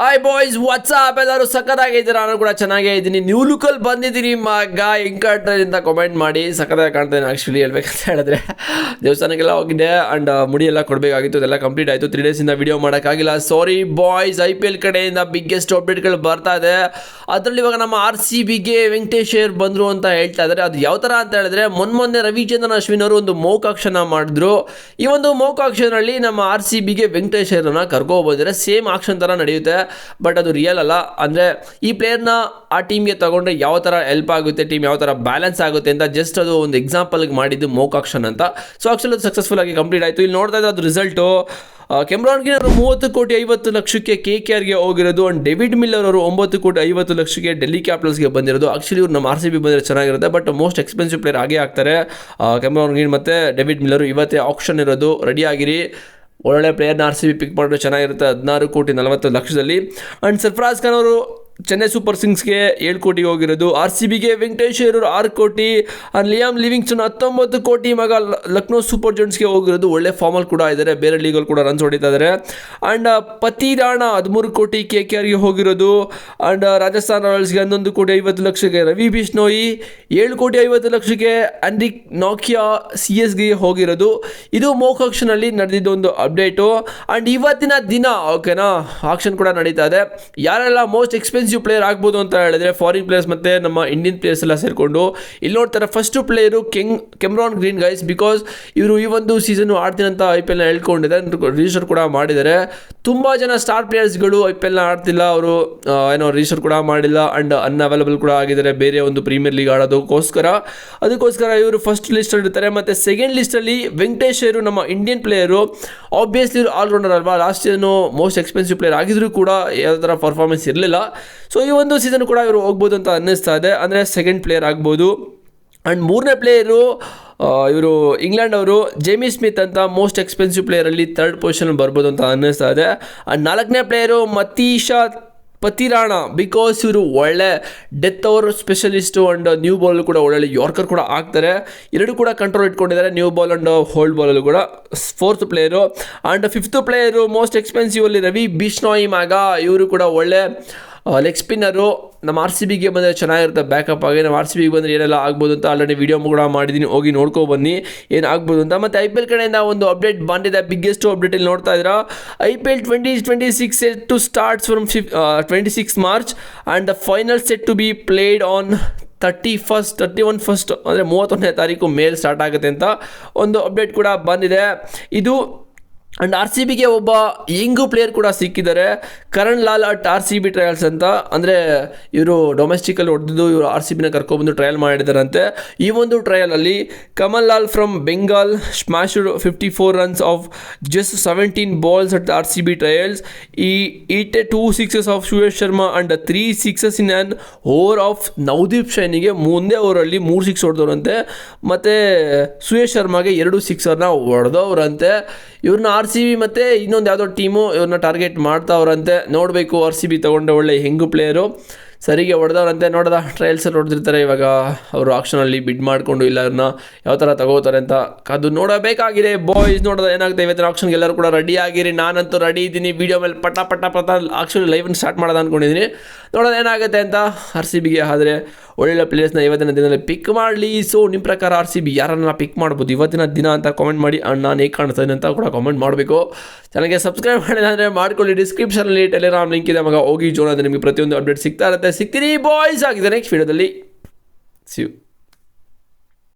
Hi boys WhatsApp ಎಲ್ಲರೂ ಸಖತ್ತಾಗಿದ್ದೀರಾ? ನಾನು ಕೂಡ ಚೆನ್ನಾಗೇ ಇದ್ದೀನಿ. ನ್ಯೂ ಲುಕಲ್ಲಿ ಬಂದಿದ್ದೀನಿ ಮಗ, ಹೆಂಗ್ ಕಾಣ್ತಾರೆ ಅಂತ ಕಾಮೆಂಟ್ ಮಾಡಿ. ಸಖತ್ತಾಗಿ ಕಾಣ್ತೇನೆ ಆ್ಯಕ್ಚುಲಿ ಹೇಳ್ಬೇಕಂತ ಹೇಳಿದ್ರೆ. ದೇವಸ್ಥಾನಕ್ಕೆಲ್ಲ ಹೋಗಿದ್ದೆ ಆ್ಯಂಡ್ ಮುಡಿ ಎಲ್ಲ ಕೊಡಬೇಕಾಗಿತ್ತು, ಅದೆಲ್ಲ ಕಂಪ್ಲೀಟ್ ಆಯಿತು. 3 ಡೇಸಿಂದ ವೀಡಿಯೋ ಮಾಡೋಕ್ಕಾಗಿಲ್ಲ, ಸಾರಿ ಬಾಯ್ಸ್. IPL ಕಡೆಯಿಂದ ಬಿಗ್ಗೆಸ್ಟ್ ಅಪ್ಡೇಟ್ಗಳು ಬರ್ತಾ ಇದೆ. ಅದರಲ್ಲಿ ಇವಾಗ ನಮ್ಮ RCBಗೆ ವೆಂಕಟೇಶ್ ಅಯ್ಯರ್ ಬಂದರು ಅಂತ ಹೇಳ್ತಾ ಇದ್ದಾರೆ. ಅದು ಯಾವ ಥರ ಅಂತ ಹೇಳಿದ್ರೆ, ಮೊನ್ನೆ ರವಿಚಂದ್ರನ್ ಅಶ್ವಿನ್ ಅವರು ಒಂದು ಮೋಕಾಕ್ಷನ ಮಾಡಿದ್ರು. ಈ ಒಂದು ಮೋಕಾಕ್ಷನಲ್ಲಿ ನಮ್ಮ RCBಗೆ ವೆಂಕಟೇಶ್ ಅಯ್ಯರನ್ನ ಕರ್ಕೊಬಂದಿದ್ದಾರೆ. ಸೇಮ್ ಆಕ್ಷನ್ ಥರ ನಡೆಯುತ್ತೆ, ಬಟ್ ಅದು ರಿಯಲ್ ಅಲ್ಲ. ಅಂದರೆ ಈ ಪ್ಲೇಯರ್ನ ಆ ಟೀಮ್ಗೆ ತಗೊಂಡ್ರೆ ಯಾವ ಥರ ಹೆಲ್ಪ್ ಆಗುತ್ತೆ, ಟೀಮ್ ಯಾವ ಥರ ಬ್ಯಾಲೆನ್ಸ್ ಆಗುತ್ತೆ ಅಂತ ಜಸ್ಟ್ ಅದು ಒಂದು ಎಕ್ಸಾಂಪಲ್ಗೆ ಮಾಡಿದ್ದು ಮೋಕಾಕ್ಷನ್ ಅಂತ. ಸೊ ಆಕ್ಚುಲಿ ಅದು ಸಕ್ಸಸ್ಫುಲ್ ಆಗಿ ಕಂಪ್ಲೀಟ್ ಆಯಿತು. ಇಲ್ಲಿ ನೋಡ್ತಾ ಇದ್ದು ಅದು ರಿಸಲ್ಟು. ಕೆಮ್ರಾನ್ ಗ್ರೀನ್ ಅವರು 30 ಕೋಟಿ 50 ಲಕ್ಷಕ್ಕೆ KKRಗೆ ಹೋಗಿರೋದು. ಆ್ಯಂಡ್ ಡೇವಿಡ್ ಮಿಲ್ಲರ್ ಅವರು 9 ಕೋಟಿ 50 ಲಕ್ಷಕ್ಕೆ ಡೆಲ್ಲಿ ಕ್ಯಾಪಿಟಲ್ಸ್ಗೆ ಬಂದಿರೋದು. ಆಕ್ಚುಲಿ ಇವ್ರು ನಮ್ಮ RCB ಬಂದರೆ ಚೆನ್ನಾಗಿರುತ್ತೆ, ಬಟ್ ಮೋಸ್ಟ್ ಎಕ್ಸ್ಪೆನ್ಸಿವ್ ಪ್ಲೇಯರ್ ಆಗೇ ಆಗ್ತಾರೆ ಕೆಮ್ರಾನ್ ಗ್ರೀನ್ ಮತ್ತು ಡೇವಿಡ್ ಮಿಲ್ಲರು. ಇವತ್ತೇ ಆಪ್ಷನ್ ಇರೋದು, ರೆಡಿ ಆಗಿರಿ. ಒಳ್ಳೆ ಪ್ಲೇಯರ್ನ RCB ಪಿಕ್ ಮಾಡಿದ್ರೆ ಚೆನ್ನಾಗಿರುತ್ತೆ 16 ಕೋಟಿ 40 ಲಕ್ಷದಲ್ಲಿ. ಆ್ಯಂಡ್ ಸರ್ಫರಾಜ್ ಖಾನ್ ಅವರು ಚೆನ್ನೈ ಸೂಪರ್ ಕಿಂಗ್ಸ್ಗೆ 7 ಕೋಟಿಗೆ ಹೋಗಿರೋದು. RCBಗೆ ವೆಂಕಟೇಶ್ ಅಯ್ಯರ್ 6 ಕೋಟಿ. ಆ್ಯಂಡ್ ಲಿಯಾಮ್ ಲಿವಿಂಗ್ಸ್ಟನ್ 19 ಕೋಟಿ ಮಗ ಲಕ್ನೋ ಸೂಪರ್ ಜೈಂಟ್ಸ್ಗೆ ಹೋಗಿರೋದು. ಒಳ್ಳೆ ಫಾರ್ಮಲ್ಲಿ ಕೂಡ ಇದ್ದಾರೆ, ಬೇರೆ ಲೀಗಲ್ಲಿ ಕೂಡ ರನ್ಸ್ ಹೊಡಿತಾ ಇದ್ದಾರೆ. ಆ್ಯಂಡ್ ಪತಿ ರಾಣಾ 13 ಕೋಟಿ KKRಗೆ ಹೋಗಿರೋದು. ಆ್ಯಂಡ್ ರಾಜಸ್ಥಾನ್ ರಾಯಲ್ಸ್ಗೆ 11 ಕೋಟಿ 50 ಲಕ್ಷಕ್ಕೆ ರವಿ ಬಿಷ್ಣೋಯಿ, 7 ಕೋಟಿ 50 ಲಕ್ಷಕ್ಕೆ ಆಂಡ್ರಿಕ್ ನಾಕಿಯಾ CSಗೆ ಹೋಗಿರೋದು. ಇದು ಮೋಕಾಕ್ಷನಲ್ಲಿ ನಡೆದಿದ್ದು ಒಂದು ಅಪ್ಡೇಟು. ಆ್ಯಂಡ್ ಇವತ್ತಿನ ದಿನ ಓಕೆನಾ ಆಕ್ಷನ್ ಕೂಡ ನಡೀತಾ ಇದೆ. ಯಾರೆಲ್ಲ ಮೋಸ್ಟ್ ಎಕ್ಸ್ಪೆನ್ಸಿವ್ ಪ್ಲೇಯರ್ ಆಗ್ಬೋದು ಅಂತ ಹೇಳಿದ್ರೆ, ಫಾರಿನ್ ಪ್ಲೇಯರ್ಸ್ ಮತ್ತು ನಮ್ಮ ಇಂಡಿಯನ್ ಪ್ಲೇಯರ್ಸ್ ಎಲ್ಲ ಸೇರಿಕೊಂಡು ಇಲ್ಲಿ ನೋಡ್ತಾರೆ. First player Cameron Green guys, because ಇವರು ಈ ಒಂದು ಸೀಸನ್ನು ಆಡ್ತೀನಿ ಅಂತ IPLನ ಹೇಳ್ಕೊಂಡಿದ್ದಾರೆ, ರಿಜಿಸ್ಟರ್ ಕೂಡ ಮಾಡಿದ್ದಾರೆ. ತುಂಬ ಜನ ಸ್ಟಾರ್ ಪ್ಲೇಯರ್ಸ್ಗಳು IPLನ ಆಡ್ತಿಲ್ಲ, ಅವರು ಏನೋ ರಿಜಿಸ್ಟರ್ ಕೂಡ ಮಾಡಿಲ್ಲ ಆ್ಯಂಡ್ ಅನ್ಅವೈಲಬಲ್ ಕೂಡ ಆಗಿದ್ದಾರೆ ಬೇರೆ ಒಂದು ಪ್ರೀಮಿಯರ್ ಲೀಗ್ ಆಡೋದಕ್ಕೋಸ್ಕರ. ಅದಕ್ಕೋಸ್ಕರ ಇವರು ಫಸ್ಟ್ ಲಿಸ್ಟಲ್ಲಿ ಇರ್ತಾರೆ. ಮತ್ತು ಸೆಕೆಂಡ್ ಲಿಸ್ಟಲ್ಲಿ ವೆಂಕಟೇಶ್ ಅಯ್ಯರು, ನಮ್ಮ ಇಂಡಿಯನ್ ಪ್ಲೇಯರು. ಆಬ್ವಿಯಸ್ಲಿ ಇವರು ಆಲ್ರೌಂಡರ್ ಅಲ್ವಾ, last season most expensive player ಆಗಿದ್ರು ಕೂಡ ಯಾವ ಥರ ಪರ್ಫಾರ್ಮೆನ್ಸ್ ಇರಲಿಲ್ಲ. ಸೊ ಈ ಒಂದು ಸೀಸನ್ ಕೂಡ ಇವರು ಹೋಗ್ಬೋದು ಅಂತ ಅನ್ನಿಸ್ತಾ ಇದೆ, ಅಂದರೆ ಸೆಕೆಂಡ್ ಪ್ಲೇಯರ್ ಆಗ್ಬೋದು. ಆ್ಯಂಡ್ ಮೂರನೇ ಪ್ಲೇಯರು ಇವರು ಇಂಗ್ಲೆಂಡ್ ಅವರು ಜೇಮಿ ಸ್ಮಿತ್ ಅಂತ ಮೋಸ್ಟ್ ಎಕ್ಸ್ಪೆನ್ಸಿವ್ ಪ್ಲೇಯರಲ್ಲಿ 3rd ಪೊಸಿಷನ್ ಬರ್ಬೋದು ಅಂತ ಅನ್ನಿಸ್ತಾ ಇದೆ. ಆ್ಯಂಡ್ 4ನೇ ಪ್ಲೇಯರು ಮತೀಶಾ ಪತಿರಾಣ, ಬಿಕಾಸ್ ಇವರು ಒಳ್ಳೆ death over specialist and new ball ಕೂಡ ಒಳ್ಳೆ ಯಾರ್ಕರ್ ಕೂಡ ಆಗ್ತಾರೆ. ಎರಡು ಕೂಡ ಕಂಟ್ರೋಲ್ ಇಟ್ಕೊಂಡಿದ್ದಾರೆ, ನ್ಯೂ ಬಾಲ್ ಆ್ಯಂಡ್ ಹೋಲ್ಡ್ ಬಾಲಲ್ಲೂ ಕೂಡ. 4th player. And 5th player most expensive ಅಲ್ಲಿ ರವಿ ಬಿಷ್ಣೋಯಿ ಮಗ, ಇವರು ಕೂಡ ಒಳ್ಳೆ ಲೆಗ್ ಸ್ಪಿನ್ನರು. ನಮ್ಮ RCBಗೆ ಬಂದರೆ ಚೆನ್ನಾಗಿರುತ್ತೆ ಬ್ಯಾಕಪ್ ಆಗಿ. ನಮ್ಮ RCBಗೆ ಬಂದರೆ ಏನೆಲ್ಲ ಆಗ್ಬೋದು ಅಂತ ಆಲ್ರೆಡಿ ವೀಡಿಯೋ ಕೂಡ ಮಾಡಿದ್ದೀನಿ, ಹೋಗಿ ನೋಡ್ಕೊಬನ್ನಿ ಏನು ಆಗ್ಬೋದು ಅಂತ. ಮತ್ತು IPL ಕಡೆಯಿಂದ ಒಂದು ಅಪ್ಡೇಟ್ ಬಂದಿದೆ, ಬಿಗ್ಗೆಸ್ಟ್ ಅಪ್ಡೇಟ್ ಇಲ್ಲಿ ನೋಡ್ತಾ ಇದ್ದೀರಾ. IPL 2026 set to starts from 26 March and the final set to be played on 31 ಅಂದರೆ 31ನೇ ತಾರೀಕು ಮೇಲೆ ಸ್ಟಾರ್ಟ್ ಆಗುತ್ತೆ ಅಂತ ಒಂದು ಅಪ್ಡೇಟ್ ಕೂಡ ಬಂದಿದೆ. ಇದು ಆ್ಯಂಡ್ RCBಗೆ ಒಬ್ಬ ಯಂಗ್ ಪ್ಲೇಯರ್ ಕೂಡ ಸಿಕ್ಕಿದ್ದಾರೆ, Karan Lal at RCB trials ಅಂತ. ಅಂದರೆ ಇವರು ಡೊಮೆಸ್ಟಿಕಲ್ಲಿ ಹೊಡೆದಿದ್ದು ಇವರು RCBನ ಕರ್ಕೊಬಂದು ಟ್ರಯಲ್ ಮಾಡಿದಾರಂತೆ. ಈ ಒಂದು ಟ್ರಯಲಲ್ಲಿ Kamal Lal from Bengal smashed 54 runs of just 17 balls at RCB trials. ಈ 2 sixes of Suyash Sharma and 3 sixes in an over of Navdeep ಸೈನಿಗೆ. ಮುಂದೆ ಓವರಲ್ಲಿ 3 ಸಿಕ್ಸ್ ಹೊಡೆದವ್ರಂತೆ, ಮತ್ತು ಸುಯೇಶ್ ಶರ್ಮಾಗೆ 2 ಸಿಕ್ಸರ್ನ ಹೊಡೆದವ್ರಂತೆ. ಇವ್ರನ್ನ RCB ಮತ್ತು ಇನ್ನೊಂದು ಯಾವುದೋ ಟೀಮು ಇವ್ರನ್ನ ಟಾರ್ಗೆಟ್ ಮಾಡ್ತಾವ್ರಂತೆ. ನೋಡಬೇಕು, RCB ತೊಗೊಂಡೆ ಒಳ್ಳೆ ಹೆಂಗು ಪ್ಲೇಯರು, ಸರಿಗೆ ಹೊಡೆದವ್ರಂತೆ. ನೋಡೋದ ಟ್ರಯಲ್ಸಲ್ಲಿ ಹೊಡೆದಿರ್ತಾರೆ, ಇವಾಗ ಅವರು ಆಕ್ಷನಲ್ಲಿ ಬಿಡ್ ಮಾಡಿಕೊಂಡು ಇಲ್ಲ ಇವ್ರನ್ನ ಯಾವ ಥರ ತಗೋತಾರೆ ಅಂತ ಅದು ನೋಡಬೇಕಾಗಿದೆ ಬಾಯ್ಸ್. ನೋಡೋದು ಏನಾಗುತ್ತೆ ಇವತ್ತಿನ ಆಕ್ಷನ್ಗೆ ಎಲ್ಲರೂ ಕೂಡ ರೆಡಿ ಆಗಿರಿ. ನಾನಂತೂ ರೆಡಿ ಇದ್ದೀನಿ, ವೀಡಿಯೋ ಮೇಲೆ ಪಟ ಆಕ್ಷನ್ ಲೈವನ್ನು ಸ್ಟಾರ್ಟ್ ಮಾಡೋದು ಅಂದ್ಕೊಂಡಿದ್ದೀನಿ. ನೋಡೋದು ಏನಾಗುತ್ತೆ ಅಂತ. RCBಗೆ ಆದರೆ ಒಳ್ಳೆ ಪ್ಲೇಯರ್ಸ್ನ ಇವತ್ತಿನ ದಿನದಲ್ಲಿ ಪಿಕ್ ಮಾಡಲಿ. ಸೊ ನಿಮ್ಮ ಪ್ರಕಾರ RCB ಯಾರನ್ನ ಪಿಕ್ ಮಾಡ್ಬೋದು ಇವತ್ತಿನ ದಿನ ಅಂತ ಕಾಮೆಂಟ್ ಮಾಡಿ. ಆ್ಯಂಡ್ ನಾನು ಹೇಗೆ ಕಾಣಿಸ್ತೀನಿ ಅಂತ ಕೂಡ ಕಾಮೆಂಟ್ ಮಾಡಬೇಕು. ಚಾನಲ್ಗೆ ಸಬ್ಸ್ಕ್ರೈಬ್ ಮಾಡಿಲ್ಲ ಅಂದರೆ ಮಾಡ್ಕೊಳ್ಳಿ. ಡಿಸ್ಕ್ರಿಪ್ಷನಲ್ಲಿ ಟೆಲಿಗ್ರಾಮ್ ಲಿಂಕ್ ಇದೆ ಮಗ, ಹೋಗಿ ಜಾಯ್ನ್ ಆದರೆ ನಿಮಗೆ ಪ್ರತಿಯೊಂದು ಅಪ್ಡೇಟ್ ಸಿಗ್ತಾ ಇರುತ್ತೆ. ಸಿಗ್ತೀನಿ ಬಾಯ್ಸ್. ಆಗಿದೆ ನೆಕ್ಸ್ಟ್ ವೀಡಿಯೋದಲ್ಲಿ. See you.